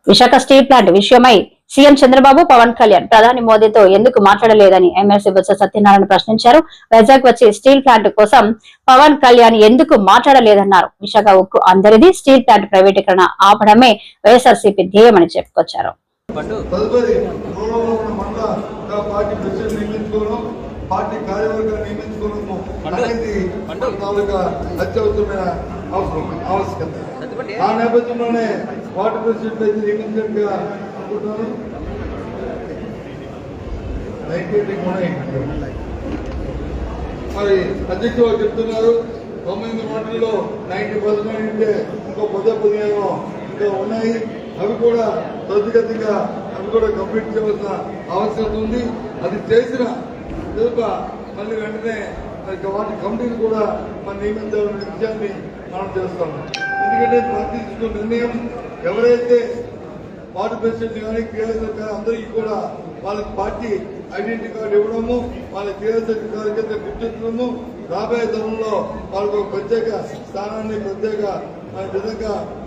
Visakha steel plant విషయమై CM Chandrababu Pawan Kalyan ప్రధాని మోదీతో ఎందుకు మాట్లాడలేదని ఎమ్మెల్సీ బొత్స సత్యనారాయణ ప్రశ్నించారు. వైజాగ్ వచ్చి స్టీల్ ప్లాంట్ కోసం పవన్ కళ్యాణ్ ఎందుకు మాట్లాడలేదన్నారు. విశాఖ ఉక్కు అందరిది, స్టీల్ ప్లాంట్ ప్రైవేటీకరణ ఆపడమే వైఎస్ఆర్సీపీ ధ్యేయమని చెప్పుకొచ్చారు. పార్టీ కార్యవర్గాన్ని నియమించుకోవడము అనేది అత్యవసరమైన ఆవశ్యకత. ఆ నేపథ్యంలోనే పార్టీ ప్రెసిడెంట్ అయితే నియమించినట్టుగా అనుకుంటున్నాను. మరి అధ్యక్షులు చెప్తున్నారు 9 మాటల్లో 90% అంటే ఇంకో 15 ఇంకా ఉన్నాయి. అవి కూడా త్వరితగతిగా కంప్లీట్ చేయవలసిన ఆవశ్యకత ఉంది. అది చేసిన మళ్ళీ వెంటనే వాటి కమిటీని కూడా మనం నియమించాలనే విషయాన్ని మనం చేస్తాము. ఎందుకంటే తీసుకున్న నిర్ణయం ఎవరైతే పార్టీ ప్రెసిడెంట్ కానీ క్రియాశీలక కానీ అందరికీ కూడా వాళ్ళకి పార్టీ ఐడెంటిటీ కార్డు ఇవ్వడము, వాళ్ళ క్రియాశీలక కార్యకర్త గుర్తించడము, రాబోయే తరంలో వాళ్ళకు ఒక ప్రత్యేక స్థానాన్ని విధంగా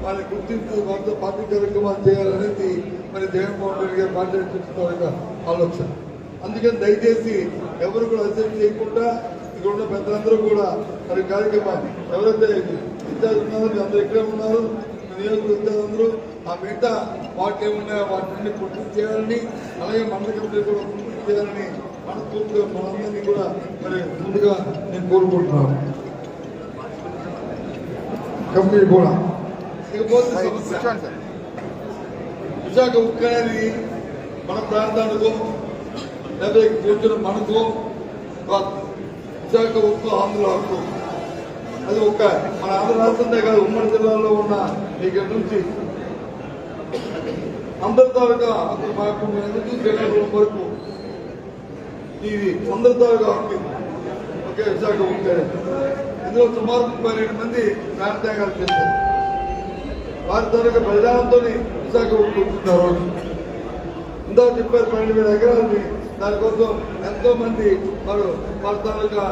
వాళ్ళని గుర్తించి వాళ్ళతో పార్టీ కార్యక్రమాలు చేయాలనేది మరి జగన్మోహన్ రెడ్డి గారు పార్టీ అధ్యక్షుల ఆలోచన. అందుకని దయచేసి ఎవరు కూడా అసెంబ్లీ చేయకుండా ఇక్కడ ఉన్న పెద్దలందరూ కూడా మరి కార్యక్రమాన్ని ఎవరైతే ఇన్ఛార్జ్ ఉన్నారో అందరూ ఇక్కడే ఉన్నారు, నియోజకవర్గ అందరూ ఆ మిగతా వాటి ఏమున్నాయో వాటిని పూర్తి చేయాలని, అలాగే మండల కమిటీ కూడా పూర్తి చేయాలని మనస్ఫూర్తిగా మనందరినీ కూడా మరి ముందుగా నేను కోరుకుంటున్నాను. కమిటీ కూడా ఇకపోతే విశాఖ ఉక్కు అనేది మన ప్రాంతానికి లేదా కూర్చున్న మనకు విశాఖ ఉక్కు ఆంధ్ర హక్కు. అది ఒక్క మన ఆంధ్ర రాష్ట్రంలో కాదు, ఉమ్మడి జిల్లాలో ఉన్న ఇక్కడ నుంచి అందరి తాలూకా వరకు ఇది అందరి తాలూకా హక్కు ఒకే విశాఖ ఉక్కు. ఇందులో సుమారు 32 మంది ప్రాణత్యాగాలు చేశారు. వారి తాలూకా బలిదానంతో విశాఖ ఉక్కు ఉంటున్నారు. ఇందాక చెప్పారు 12,000 ఎకరాలని దానికోసం ఎంతో మంది వాళ్ళ తాలూకా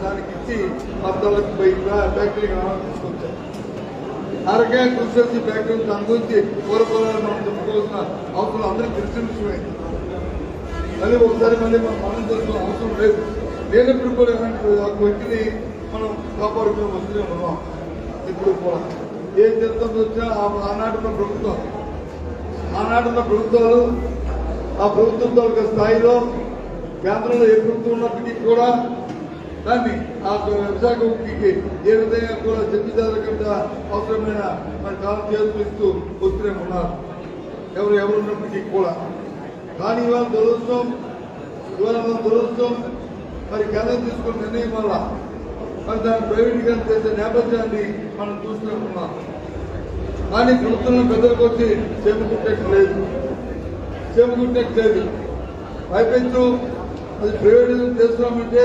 దానికి ఇచ్చి వాళ్ళ తాలూకు ఫ్యాక్టరీకి తీసుకొచ్చారు. ఆ రకంగా కృషి చేసి ఫ్యాక్టరీ దాని గురించి పూర్వపరాలు మనం చెప్పుకోవాల్సిన అవసరం అందరికీ తెలిసిన విషయమైంది. మళ్ళీ ఒకసారి మనం తెలుసుకున్న అవసరం లేదు. లేనప్పుడు కూడా ఒక వ్యక్తిని మనం కాపాడుకుని వస్తూనే ఉన్నాం. ఇప్పుడు కూడా ఏ చరిత్ర వచ్చినా ఆనాడున్న ప్రభుత్వాలు ఆ ప్రభుత్వంతో స్థాయిలో కేంద్రంలో ఏ ప్రభుత్వం ఉన్నప్పటికీ కూడా దాన్ని ఆ విశాఖ ఉక్కి ఏ విధంగా కూడా చర్చించకుండా అవసరమైన మరి కాలం చేస్తూ వస్తూనే ఉన్నారు ఎవరు ఉన్నప్పటికీ కూడా. కానీ ఇవాళ దురదృష్టం మరి కేంద్రం తీసుకున్న నిర్ణయం వల్ల మరి దాన్ని ప్రైవేటీకరణ చేసే నేపథ్యాన్ని మనం చూస్తూనే ఉన్నాం. కానీ ప్రభుత్వం పెద్దలకు వచ్చి చేపట్టలేదు. పైపెచ్చు అది ప్రైవేటైజేషన్ చేస్తున్నామంటే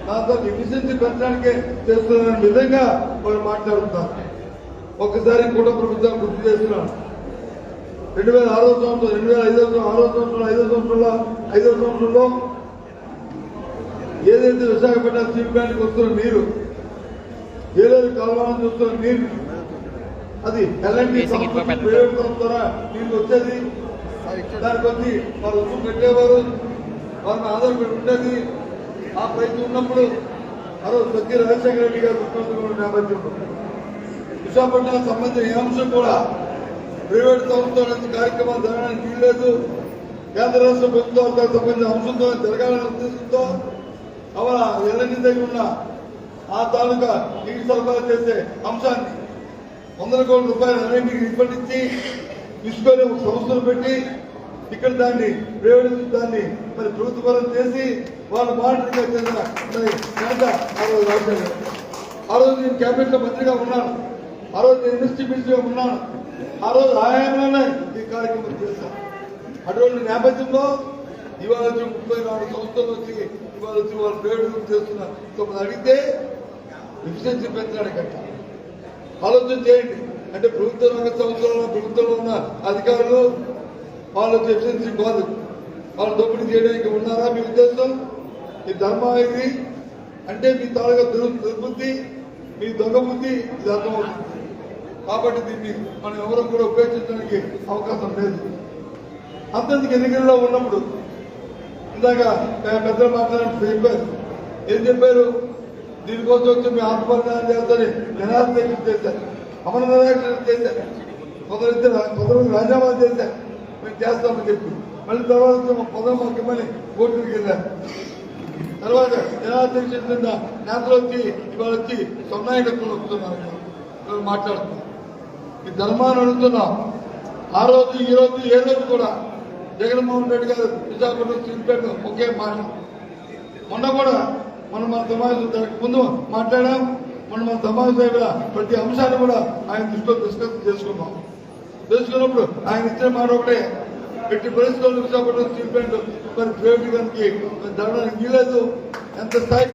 దాంతో ఎఫిషియన్సీ పెంచడానికే చేస్తున్న విధంగా వారు మాట్లాడుతున్నారు. ఒక్కసారి కూడా ప్రభుత్వం గుర్తు చేస్తున్నాను. 2006 సంవత్సరం 2005 సంవత్సరంలో ఏదైతే విశాఖపట్నం స్టీల్ ప్లాంట్కి వస్తున్న నీరు, ఏదైతే కాలువలను చూస్తున్న నీరు, అది ఎల్ఎన్టీ ప్రైవేట్ సంస్థ నీళ్ళు వచ్చేది. దానికి వచ్చి వారు రుసుము కట్టేవారు, వారిని ఆధారపడి ఉండేది. ఆ ప్రయత్నం ఉన్నప్పుడు సత్య రాజశేఖర రెడ్డి గారు ముఖ్యమంత్రి నేపథ్యంలో విశాఖపట్నానికి సంబంధించిన ఏ అంశం కూడా ప్రైవేట్ సంస్థల కార్యక్రమాలు జరగడానికి వీల్లేదు. కేంద్ర రాష్ట్ర ప్రభుత్వాలకు సంబంధించిన అంశంతో జరగాలని ఉద్దేశంతో అవల ఎల్ఎన్టీ దగ్గర ఉన్న ఆ తాలూకా నీటి సరఫరా చేసే అంశాన్ని 100 కోట్ల రూపాయలు ఎల్ఎన్టీకి ఇప్పటించి తీసుకొని ఒక సంస్థలు పెట్టి ఇక్కడ దాన్ని ప్రైవేట్ దాన్ని మరి ప్రభుత్వపరం చేసి వాళ్ళు మానిటరింగ్ చేసిన ఆ రోజు నేను క్యాబినెట్ లో మంత్రిగా ఉన్నాను, ఆ రోజు నేను ఇండస్ట్రీ మినిస్టర్గా ఉన్నాను, ఆ రోజు ఆయామంలోనే ఈ కార్యక్రమం చేశాను. అటువంటి నేపథ్యంలో ఇవాళ వచ్చి 34 సంస్థలు వచ్చి ఇవాళ వచ్చి వాళ్ళు ప్రైవేట్ చేస్తున్నారు. తమను అడిగితే ఎఫిషియన్సీ పెంచడానికంట ఆలోచన చేయండి. అంటే ప్రభుత్వ రంగ సంస్థలలో ప్రభుత్వంలో ఉన్న అధికారులు వాళ్ళు ఎఫిషియన్సీ కాదు, వాళ్ళు దోపిడీ చేయడానికి ఉన్నారా మీ ఉద్దేశం? ఈ ధర్మం ఇది అంటే మీ తాలూకా దుర్బుద్ధి, మీ దొంగ బుద్ధి ఇది అర్థమవుతుంది. కాబట్టి దీన్ని మనం ఎవరు కూడా ఉపేక్షించడానికి అవకాశం లేదు. అంతేందుకు ఎన్నికల్లో ఉన్నప్పుడు ఇందాక పెద్దలు మాట్లాడినట్టు చెప్పారు. ఏం చెప్పారు? దీనికోసం వచ్చి మేము ఆత్మపరిణామం చేస్తారని జనాలు చేశారు, అమరనాథ చేశారు, కొంతమంది రాజీనామాలు చేశారు, మేము చేస్తామని చెప్పి మళ్ళీ తర్వాత పదవి ముఖ్యమని కోర్టుకి వెళ్ళారు. తర్వాత జనాధ్యక్షుల కింద నేతలు వచ్చి ఇవాళ వచ్చి సొన్నాయికత్తులు వస్తున్నారు, మాట్లాడుతున్నారు. ఈ ధర్మాన్ని అడుగుతున్నాం. ఆ రోజు ఈ రోజు ఏ రోజు కూడా జగన్మోహన్ రెడ్డి గారు విశాఖపట్నం స్టీల్ ఒకే మాట. మొన్న కూడా మనం మన సమావేశం ముందు మాట్లాడాం. మన సమావేశంలో ప్రతి అంశాన్ని కూడా ఆయన దృష్టిలో డిస్కస్ చేసుకున్నప్పుడు ఆయన ఇచ్చిన మాట ఒకటే, ఎట్టి పరిస్థితుల్లో విశాఖపట్నం స్టీల్ ప్లాంట్ మరి ప్రైవేట్ గారికి జరగడానికి వీలేదు. ఎంత స్థాయి